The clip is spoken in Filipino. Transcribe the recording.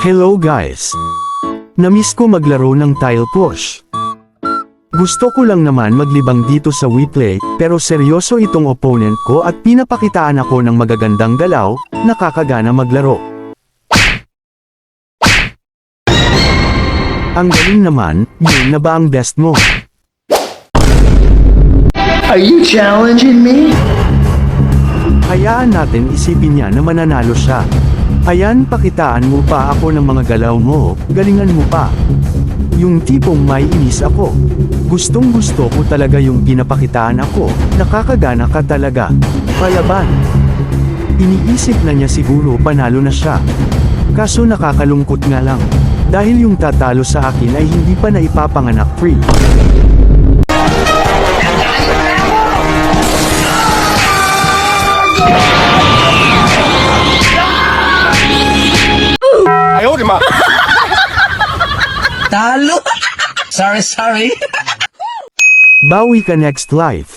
Hello guys! Namiss ko maglaro ng tile push. Gusto ko lang naman maglibang dito sa WePlay, pero seryoso itong opponent ko at pinapakitaan ako ng magagandang galaw, nakakagana maglaro. Ang galing naman, yun na ba ang best mo? Are you challenging me? Hayaan natin isipin niya na mananalo siya. Ayan, pakitaan mo pa ako ng mga galaw mo, galingan mo pa. Yung tipong may inis ako. Gustong gusto ko talaga yung pinapakitaan ako, nakakagana ka talaga. Palaban. Iniisip na niya siguro panalo na siya. Kaso nakakalungkot nga lang. Dahil yung tatalo sa akin ay hindi pa naipapanganak free. Talo! Sorry. Bawi ka next life.